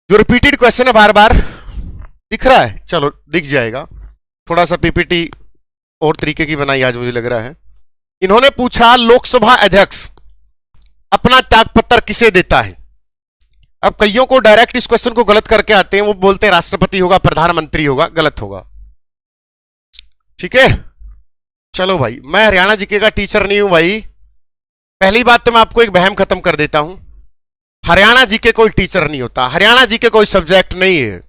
जो repeated question है बार बार दिख रहा है, चलो दिख जाएगा। थोड़ा सा पीपीटी और तरीके की बनाई आज मुझे लग रहा है। इन्होंने पूछा लोकसभा अध्यक्ष अपना त्यागपत्र किसे देता है। अब कईयों को डायरेक्ट इस क्वेश्चन को गलत करके आते हैं, वो बोलते हैं राष्ट्रपति होगा, प्रधानमंत्री होगा, गलत होगा। ठीक है, चलो भाई, मैं हरियाणा जीके का टीचर नहीं हूं भाई। पहली बात तो मैं आपको एक वहम खत्म कर देता हूं, हरियाणा जीके कोई टीचर नहीं होता, हरियाणा जीके कोई सब्जेक्ट नहीं है।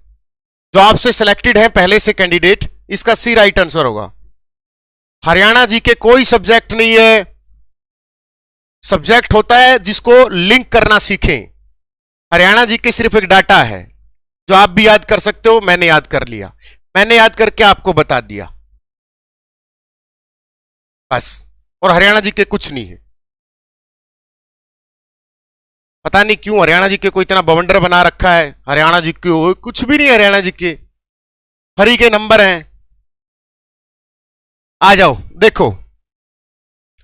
जो आपसे सिलेक्टेड है पहले से कैंडिडेट, इसका सी राइट आंसर होगा। हरियाणा जीके कोई सब्जेक्ट नहीं है। सब्जेक्ट होता है जिसको लिंक करना सीखें। हरियाणा जीके सिर्फ एक डाटा है जो आप भी याद कर सकते हो। मैंने याद कर लिया, मैंने याद करके आपको बता दिया बस। और हरियाणा जीके कुछ नहीं है। पता नहीं क्यों हरियाणा जीके को इतना बवंडर बना रखा है। हरियाणा जीके कुछ भी नहीं है, हरियाणा जीके हरी के नंबर हैं। आ जाओ देखो,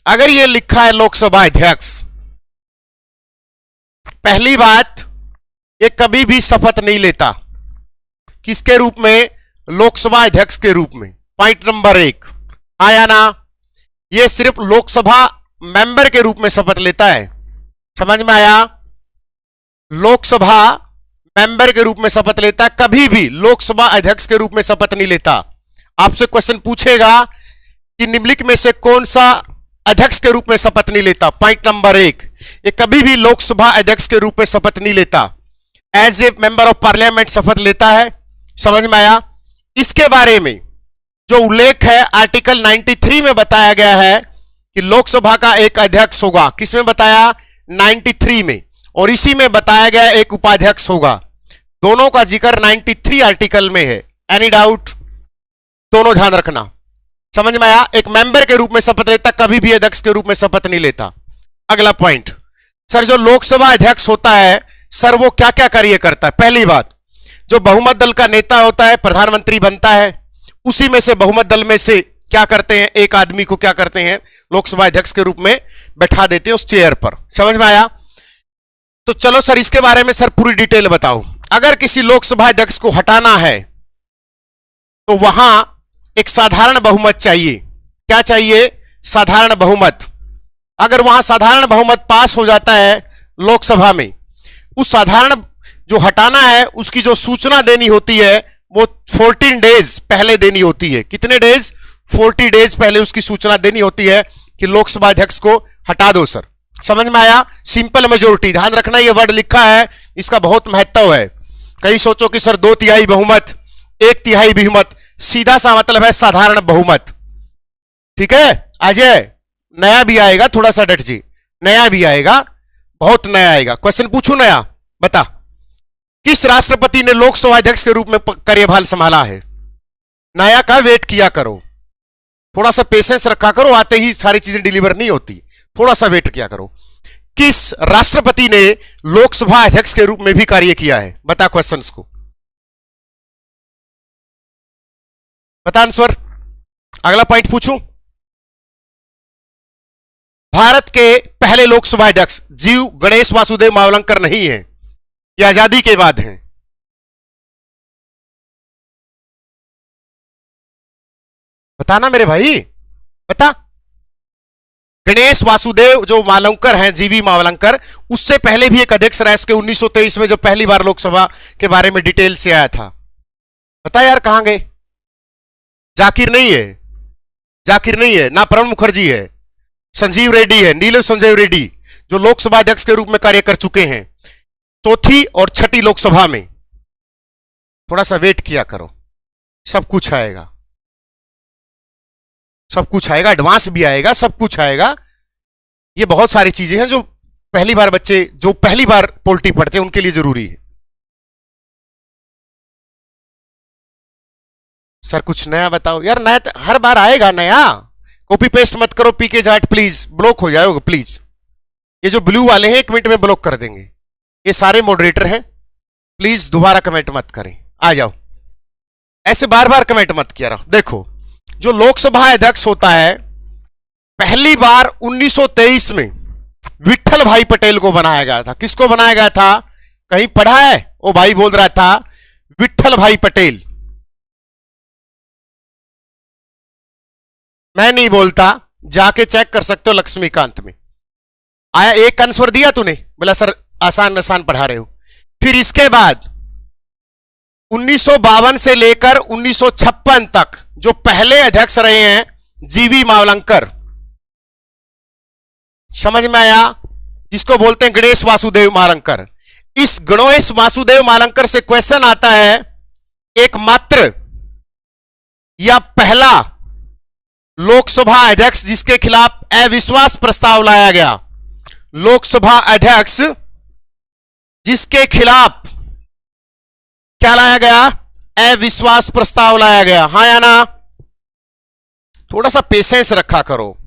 अगर ये लिखा है लोकसभा अध्यक्ष, पहली बात ये कभी भी शपथ नहीं लेता। किसके रूप में? लोकसभा अध्यक्ष के रूप में। पॉइंट नंबर 1 आया ना। ये सिर्फ लोकसभा मेंबर के रूप में शपथ लेता है। समझ में आया? लोकसभा मेंबर के रूप में शपथ लेता है, कभी भी लोकसभा अध्यक्ष के रूप में शपथ नहीं लेता। आपसे क्वेश्चन पूछेगा कि निम्नलिखित में से कौन सा अध्यक्ष के रूप में शपथ नहीं लेता। पॉइंट नंबर 1, ये कभी भी लोकसभा अध्यक्ष के रूप में शपथ नहीं लेता, as a member of parliament शपथ लेता है। समझ में आया? इसके बारे में जो उल्लेख है आर्टिकल 93 में बताया गया है कि लोकसभा का एक अध्यक्ष होगा। किसमें बताया? 93 में। और इसी में बताया गया एक उपाध्यक्ष होगा। दोनों का जिक्र 93 आर्टिकल में है। Any doubt? दोनों ध्यान रखना। समझ में आया? एक मेंबर के रूप में शपथ लेता, कभी भी अध्यक्ष के रूप में शपथ नहीं लेता। अगला पॉइंट, सर जो लोकसभा अध्यक्ष होता है सर वो क्या क्या कार्य करता है? पहली बात, जो बहुमत दल का नेता होता है प्रधानमंत्री बनता है, उसी में से बहुमत दल में से क्या करते हैं, एक आदमी को क्या करते हैं, लोकसभा अध्यक्ष के रूप में बैठा देते हैं उस चेयर पर। समझ में आया? तो चलो सर इसके बारे में सर पूरी डिटेल बताओ। अगर किसी लोकसभा अध्यक्ष को हटाना है तो वहां एक साधारण बहुमत चाहिए। क्या चाहिए? साधारण बहुमत। अगर वहां साधारण बहुमत पास हो जाता है लोकसभा में, उस साधारण जो हटाना है उसकी जो सूचना देनी होती है वो 14 डेज पहले देनी होती है। कितने डेज? 40 डेज पहले उसकी सूचना देनी होती है कि लोकसभा अध्यक्ष को हटा दो सर। समझ में आया? सिंपल मेजोरिटी, ध्यान रखना ये वर्ड लिखा है, इसका बहुत महत्व है। कहीं सोचो कि सर 2/3 बहुमत, 1/3 बहुमत, सीधा सा मतलब है साधारण बहुमत। ठीक है अजय? नया भी आएगा, थोड़ा सा डट जी, नया भी आएगा, बहुत नया आएगा। क्वेश्चन पूछू नया, बता किस राष्ट्रपति ने लोकसभा अध्यक्ष के रूप में कार्यभार संभाला है? नया का वेट किया करो, थोड़ा सा पेशेंस रखा करो, आते ही सारी चीजें डिलीवर नहीं होती, थोड़ा सा वेट किया करो। किस राष्ट्रपति ने लोकसभा अध्यक्ष के रूप में भी कार्य किया है? बता क्वेश्चंस को, बता आंसर। अगला पॉइंट पूछूं, भारत के पहले लोकसभा अध्यक्ष जीव गणेश वासुदेव मावलंकर नहीं है, ये आजादी के बाद हैं। बताना मेरे भाई, बता। गणेश वासुदेव जो मावलंकर हैं, जीवी मावलंकर, उससे पहले भी एक अध्यक्ष रह के 1923 में जो पहली बार लोकसभा के बारे में डिटेल से आया था। बता यार कहां गए? जाकिर नहीं है, जाकिर नहीं है ना, प्रणब मुखर्जी है, संजीव रेड्डी है, नीलम संजय रेड्डी, जो लोकसभा अध्यक्ष के रूप में कार्य कर चुके हैं चौथी और छठी लोकसभा में। थोड़ा सा वेट किया करो, सब कुछ आएगा, सब कुछ आएगा, एडवांस भी आएगा, सब कुछ आएगा। ये बहुत सारी चीजें हैं जो पहली बार बच्चे जो पहली बार पॉलिटी पढ़ते हैं उनके लिए जरूरी है। सर कुछ नया बताओ यार। नया तो हर बार आएगा नया, कॉपी पेस्ट मत करो। पीके जाट प्लीज, ब्लॉक हो जाओगे प्लीज। ये जो ब्लू वाले हैं 1 मिनट में ब्लॉक कर देंगे। ये सारे मॉडरेटर हैं, प्लीज दोबारा कमेंट मत करें, आ जाओ। ऐसे बार बार कमेंट मत किया रहो। देखो जो लोकसभा अध्यक्ष होता है पहली बार 1923 में विट्ठल भाई पटेल को बनाया गया था। किसको बनाया गया था? कहीं पढ़ा है? वो भाई बोल रहा था विट्ठल भाई पटेल। मैं नहीं बोलता, जाके चेक कर सकते हो लक्ष्मीकांत में आया। एक आंसर दिया तूने, बोला सर आसान आसान पढ़ा रहे हो। फिर इसके बाद 1952 से लेकर 1956 तक जो पहले अध्यक्ष रहे हैं जीवी मावलंकर, समझ में आया, जिसको बोलते हैं गणेश वासुदेव मावलंकर। इस गणेश वासुदेव मावलंकर से क्वेश्चन आता है, एकमात्र या पहला लोकसभा अध्यक्ष जिसके खिलाफ अविश्वास प्रस्ताव लाया गया। लोकसभा अध्यक्ष जिसके खिलाफ क्या लाया गया? अविश्वास प्रस्ताव लाया गया। हाँ या ना? थोड़ा सा पेशेंस रखा करो,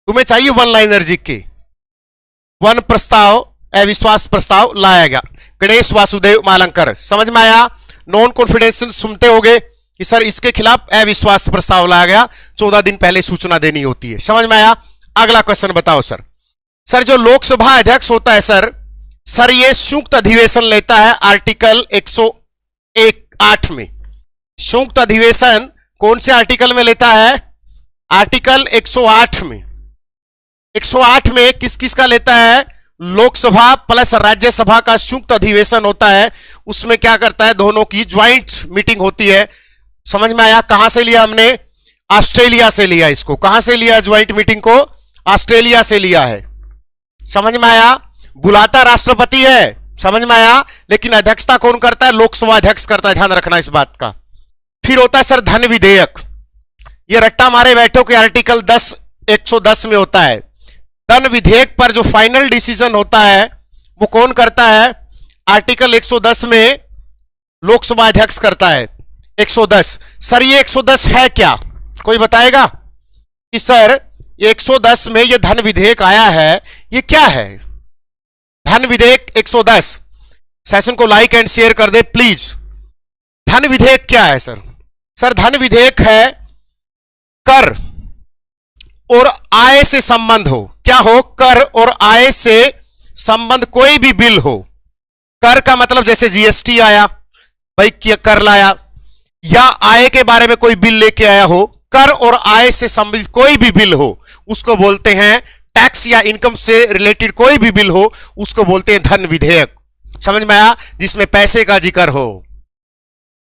तुम्हें चाहिए वन लाइनर जी के। वन प्रस्ताव, अविश्वास प्रस्ताव लाया गया, गणेश वासुदेव मावलंकर। समझ में आया? नॉन कॉन्फिडेंशियल सुनते होगे कि सर इसके खिलाफ अविश्वास प्रस्ताव लाया गया, 14 दिन पहले सूचना देनी होती है। समझ में आया? अगला क्वेश्चन बताओ सर। सर जो लोकसभा अध्यक्ष होता है सर ये संयुक्त अधिवेशन लेता है आर्टिकल 108 में। संयुक्त अधिवेशन कौन से आर्टिकल में लेता है? आर्टिकल 108 में। 108 में किस किस का लेता है? लोकसभा प्लस राज्यसभा का संयुक्त अधिवेशन होता है। उसमें क्या करता है? दोनों की ज्वाइंट मीटिंग होती है। समझ में आया? कहां से लिया हमने? ऑस्ट्रेलिया से लिया इसको। कहां से लिया ज्वाइंट मीटिंग को? ऑस्ट्रेलिया से लिया है। समझ में आया? बुलाता राष्ट्रपति है, समझ में आया, लेकिन अध्यक्षता कौन करता है? लोकसभा अध्यक्ष करता है, ध्यान रखना इस बात का। फिर होता है सर धन विधेयक। ये रट्टा मारे बैठो के आर्टिकल 110 में होता है। धन विधेयक पर जो फाइनल डिसीजन होता है वो कौन करता है? आर्टिकल 110 में लोकसभा अध्यक्ष करता है। 110 सर ये 110 है क्या? कोई बताएगा कि सर 110 में ये धन विधेयक आया है, ये क्या है? धन विधेयक 110। सेशन को लाइक एंड शेयर कर दे प्लीज। धन विधेयक क्या है सर? सर धन विधेयक है कर और आय से संबंध हो। क्या हो? कर और आय से संबंध कोई भी बिल हो। कर का मतलब जैसे जीएसटी आया, भाई क्या कर लाया, या आय के बारे में कोई बिल लेके आया हो, कर और आय से संबंधित कोई भी बिल हो उसको बोलते हैं टैक्स, या इनकम से रिलेटेड कोई भी बिल हो उसको बोलते हैं धन विधेयक। समझ में आया? जिसमें पैसे का जिक्र हो।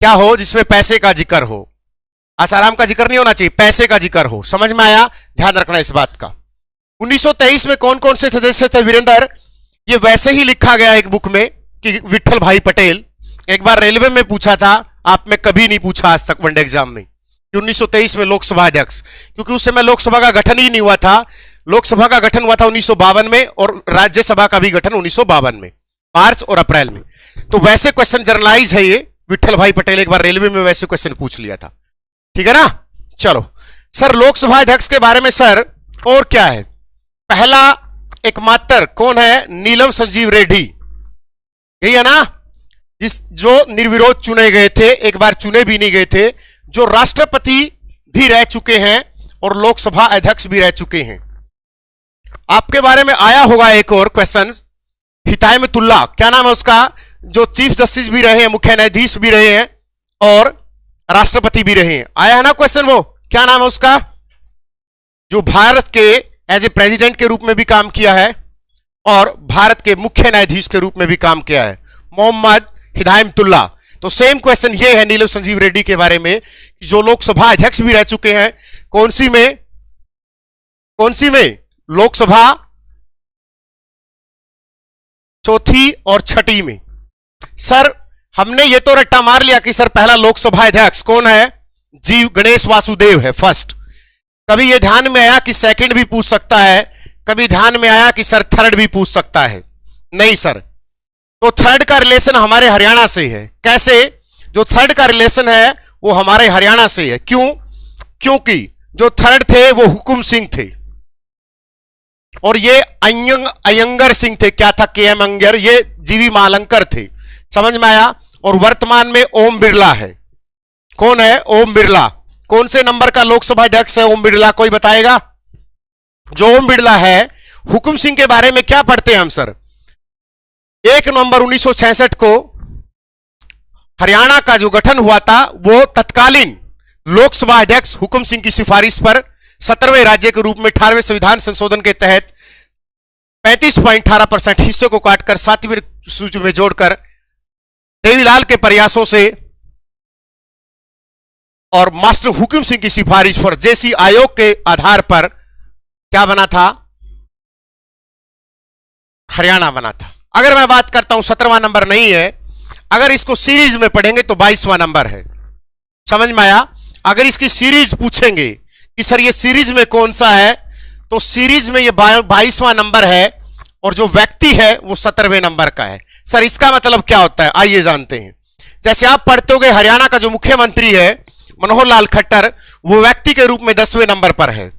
क्या हो? जिसमें पैसे का जिक्र हो। आसाराम का जिक्र नहीं होना चाहिए, पैसे का जिक्र हो। समझ में आया? ध्यान रखना इस बात का। 1923 में कौन कौन से सदस्य थे वीरेंद्र? ये वैसे ही लिखा गया एक बुक में कि विट्ठल भाई पटेल। एक बार रेलवे में पूछा था, आप में कभी नहीं पूछा आज तक वनडे एग्जाम में कि 1923 में लोकसभा अध्यक्ष, क्योंकि उस समय लोकसभा का गठन ही नहीं हुआ था। लोकसभा का गठन हुआ था 1952 में और राज्यसभा का भी गठन 1952 में, मार्च और अप्रैल में। तो वैसे क्वेश्चन जर्नलाइज है ये। विट्ठल भाई पटेल एक बार रेलवे में वैसे क्वेश्चन पूछ लिया था। ठीक है ना? चलो सर लोकसभा अध्यक्ष के बारे में सर और क्या है? पहला एकमात्र कौन है? नीलम संजीव रेड्डी, यही है ना? जो निर्विरोध चुने गए थे, एक बार चुने भी नहीं गए थे, जो राष्ट्रपति भी रह चुके हैं और लोकसभा अध्यक्ष भी रह चुके हैं। आपके बारे में आया होगा एक और क्वेश्चन, हिदायतुल्लाह, क्या नाम है उसका? जो चीफ जस्टिस भी रहे हैं, मुख्य न्यायाधीश भी रहे हैं और राष्ट्रपति भी रहे हैं। आया है ना क्वेश्चन? वो क्या नाम है उसका? जो भारत के एज ए प्रेसिडेंट के रूप में भी काम किया है और भारत के मुख्य न्यायाधीश के रूप में भी काम किया है, मोहम्मद हिदायतुल्लाह। तो सेम क्वेश्चन ये है नीलम संजीव रेड्डी के बारे में, जो लोकसभा अध्यक्ष भी रह चुके हैं। कौन सी में? कौन सी में? लोकसभा चौथी और छठी में। सर हमने ये तो रट्टा मार लिया कि सर पहला लोकसभा अध्यक्ष कौन है? जी गणेश वासुदेव है फर्स्ट। कभी ये ध्यान में आया कि सेकंड भी पूछ सकता है? कभी ध्यान में आया कि सर थर्ड भी पूछ सकता है? नहीं सर। तो थर्ड का रिलेशन हमारे हरियाणा से है। कैसे? जो थर्ड का रिलेशन है वो हमारे हरियाणा से है। क्यों? क्योंकि जो थर्ड थे वो हुकुम सिंह थे और ये अयंगर सिंह थे। क्या था? के.एम. अयंगर। ये जीवी मावलंकर थे। समझ में आया? और वर्तमान में ओम बिरला है। कौन है? ओम बिरला। कौन से नंबर का लोकसभा अध्यक्ष है ओम बिरला? कोई बताएगा? जो ओम बिरला है, हुकुम सिंह के बारे में क्या पढ़ते हैं हम सर? 1 नवंबर 1966 को हरियाणा का जो गठन हुआ था वो तत्कालीन लोकसभा अध्यक्ष हुकुम सिंह की सिफारिश पर 17वें राज्य के रूप में 18वें संविधान संशोधन के तहत 35.18% हिस्से को काटकर 7वीं सूची में जोड़कर देवीलाल के प्रयासों से और मास्टर हुकुम सिंह की सिफारिश पर जेसी आयोग के आधार पर क्या बना था? हरियाणा बना था। अगर मैं बात करता हूं 17वां नंबर नहीं है, अगर इसको सीरीज में पढ़ेंगे तो 22वां नंबर है। समझ में आया? अगर इसकी सीरीज पूछेंगे कि सर ये सीरीज में कौन सा है, तो सीरीज में ये 22वां नंबर है और जो व्यक्ति है वो 17वें नंबर का है। सर इसका मतलब क्या होता है, आइए जानते हैं। जैसे आप पढ़ते होगे हरियाणा का जो मुख्यमंत्री है मनोहर लाल खट्टर, वो व्यक्ति के रूप में 10वें नंबर पर है।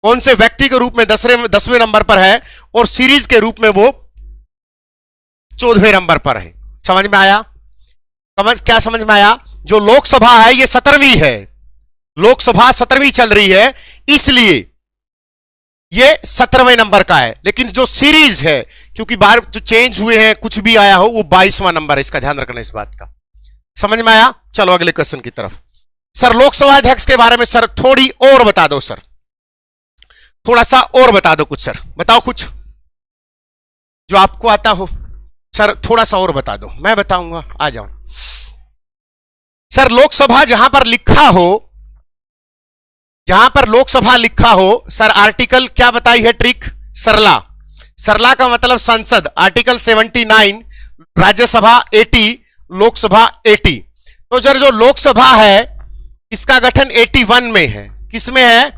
कौन से व्यक्ति के रूप में 10वें नंबर पर है, और सीरीज के रूप में वो 14वें नंबर पर है। समझ में आया? क्या समझ में आया? जो लोकसभा है ये 17वीं है, लोकसभा 17वीं चल रही है, इसलिए ये 17वें नंबर का है। लेकिन जो सीरीज है, क्योंकि बाहर जो चेंज हुए हैं, कुछ भी आया हो, वो 22वां नंबर है। इसका ध्यान रखना इस बात का। समझ में आया? चलो अगले क्वेश्चन की तरफ। सर लोकसभा अध्यक्ष के बारे में सर थोड़ी और बता दो सर, थोड़ा सा और बता दो कुछ सर, बताओ कुछ जो आपको आता हो सर, थोड़ा सा और बता दो, मैं बताऊंगा, आ जाओ सर। लोकसभा जहां पर लिखा हो, जहां पर लोकसभा लिखा हो सर, आर्टिकल क्या बताई है ट्रिक? सरला। सरला का मतलब संसद, आर्टिकल 79, राज्यसभा 80, लोकसभा 80। तो सर जो लोकसभा है इसका गठन 81 में है। किस में है?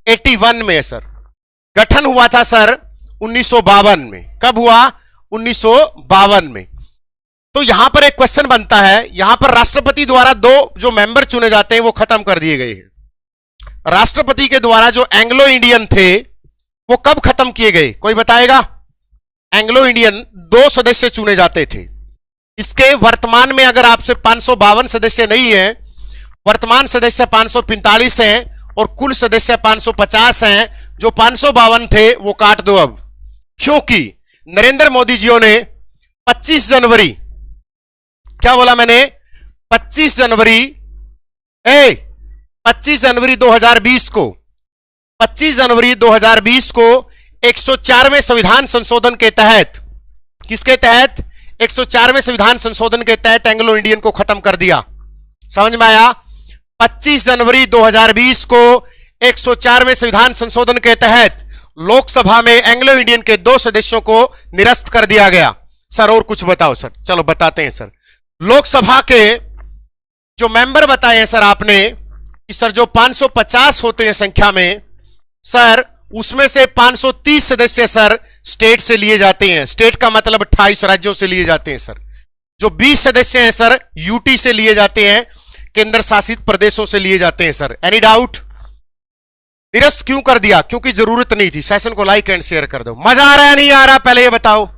81 में है सर। गठन हुआ था सर 1952 में। कब हुआ? 1952 में। तो यहां पर एक क्वेश्चन बनता है, यहां पर राष्ट्रपति द्वारा 2 जो मेंबर चुने जाते हैं वो खत्म कर दिए गए हैं। राष्ट्रपति के द्वारा जो एंग्लो इंडियन थे वो कब खत्म किए गए, कोई बताएगा? एंग्लो इंडियन 2 सदस्य चुने जाते थे। इसके वर्तमान में अगर आपसे 552 सदस्य नहीं है, वर्तमान सदस्य 545 हैं और कुल सदस्य 550 हैं। जो 552 थे वो काट दो अब, क्योंकि नरेंद्र मोदी जी ने 25 जनवरी, क्या बोला मैंने? 25 जनवरी 2020 को, 25 जनवरी 2020 को 104वें संविधान संशोधन के तहत, किसके तहत? 104वें संविधान संशोधन के तहत एंग्लो इंडियन को खत्म कर दिया। समझ में आया? 25 जनवरी 2020 को 104वें संविधान संशोधन के तहत लोकसभा में एंग्लो इंडियन के 2 सदस्यों को निरस्त कर दिया गया। सर और कुछ बताओ सर, चलो बताते हैं सर। लोकसभा के जो मेंबर बताए हैं सर आपने कि सर जो 550 होते हैं संख्या में सर, उसमें से 530 सदस्य सर स्टेट से लिए जाते हैं। स्टेट का मतलब 28 राज्यों से लिए जाते हैं सर। जो 20 सदस्य हैं सर यूटी से लिए जाते हैं, केंद्र शासित प्रदेशों से लिए जाते हैं सर। Any doubt? निरस्त क्यों कर दिया? क्योंकि जरूरत नहीं थी। सेशन को लाइक एंड शेयर कर दो। मजा आ रहा है नहीं आ रहा, पहले ये बताओ।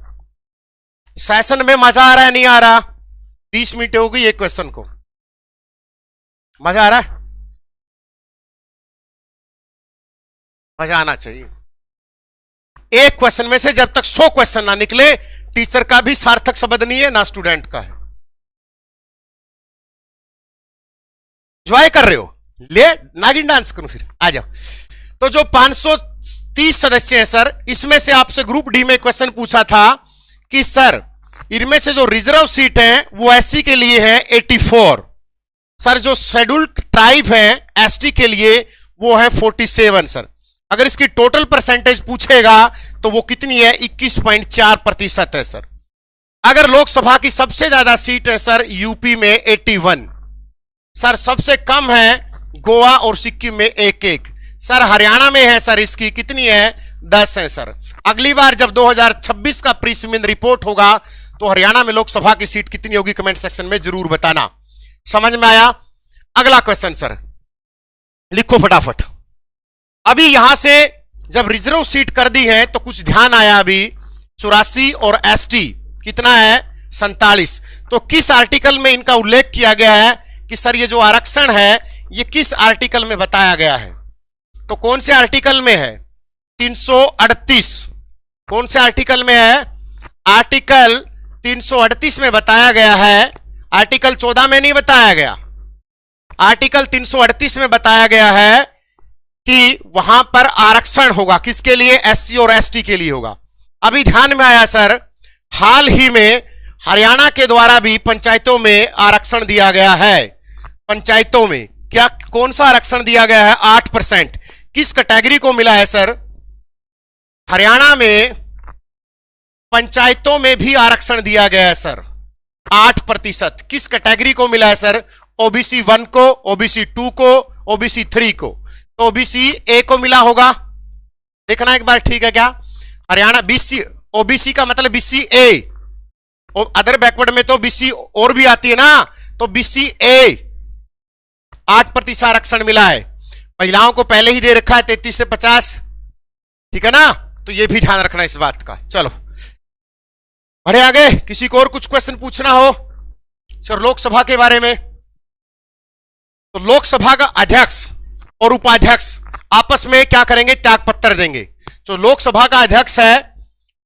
सेशन में मजा आ रहा है नहीं आ रहा? 20 मिनट हो गई एक क्वेश्चन को, मजा आ रहा है? मजा आना चाहिए। एक क्वेश्चन में से जब तक 100 क्वेश्चन ना निकले, टीचर का भी सार्थक शब्द नहीं है ना स्टूडेंट का है। एंजॉय कर रहे हो? ले नागिन डांस करूं फिर, आ जाओ। तो जो 530 सदस्य हैं सर, इसमें से आपसे ग्रुप डी में क्वेश्चन पूछा था कि सर इनमें से जो रिजर्व सीट है वो एससी के लिए है 84। सर जो शेड्यूल्ड ट्राइब है एसटी के लिए वो है 47 सर। अगर इसकी टोटल परसेंटेज पूछेगा तो वो कितनी है? 21.4% है सर। अगर लोकसभा की सबसे ज्यादा सीट है सर यूपी में 81 सर, सबसे कम है गोवा और सिक्किम में 1-1 सर। हरियाणा में है सर इसकी कितनी है? 10 है सर। अगली बार जब 2026 का प्रीलिमिनरी रिपोर्ट होगा तो हरियाणा में लोकसभा की सीट कितनी होगी कमेंट सेक्शन में जरूर बताना। समझ में आया? अगला क्वेश्चन सर लिखो फटाफट। अभी यहां से जब रिजर्व सीट कर दी है तो कुछ ध्यान आया, अभी 84 और एसटी कितना है? 47। तो किस आर्टिकल में इनका उल्लेख किया गया है कि सर ये जो आरक्षण है ये किस आर्टिकल में बताया गया है? तो कौन से आर्टिकल में है? 338। कौन से आर्टिकल में है? आर्टिकल 338 में बताया गया है आर्टिकल 14 में नहीं बताया गया, आर्टिकल 338 में बताया गया है कि वहां पर आरक्षण होगा, किसके लिए? एससी और एसटी के लिए होगा। अभी ध्यान में आया सर, हाल ही में हरियाणा के द्वारा भी पंचायतों में आरक्षण दिया गया है। पंचायतों में क्या, कौन सा आरक्षण दिया गया है? 8%। किस कैटेगरी को मिला है सर? हरियाणा में पंचायतों में भी आरक्षण दिया गया है सर, 8%। किस कैटेगरी को मिला है सर? ओबीसी 1 को, ओबीसी 2 को, ओबीसी 3 को। तो ओबीसी ए को मिला होगा, देखना एक बार, ठीक है क्या? हरियाणा बीसी, ओबीसी का मतलब बीसी ए, अदर बैकवर्ड में तो बीसी और भी आती है ना, तो बीसी ए 8% आरक्षण मिला है। महिलाओं को पहले ही दे रखा है 33 से 50, ठीक है ना? तो ये भी ध्यान रखना इस बात का। चलो बढ़े आगे, किसी को और कुछ क्वेश्चन पूछना हो सर लोकसभा के बारे में? तो लोकसभा का अध्यक्ष और उपाध्यक्ष आपस में क्या करेंगे? त्याग पत्र देंगे। जो लोकसभा का अध्यक्ष है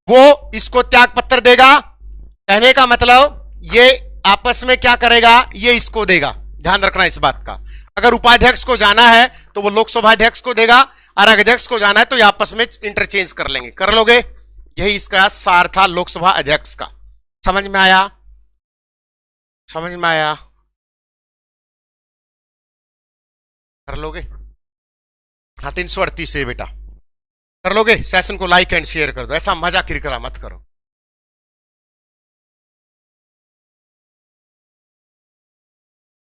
वो इसको त्याग पत्र देगा, कहने का मतलब ये आपस में क्या करेगा? ये इसको देगा, ध्यान रखना इस बात का। अगर उपाध्यक्ष को जाना है तो वो लोकसभा अध्यक्ष को देगा, और अध्यक्ष को जाना है तो ये आपस में इंटरचेंज कर लेंगे। कर लोगे? यही इसका सार था लोकसभा अध्यक्ष का। समझ में आया? समझ में आया? कर लोगे? हाँ 338 है बेटा, कर लोगे? सेशन को लाइक एंड शेयर कर दो, ऐसा मजा किरकिरा मत करो।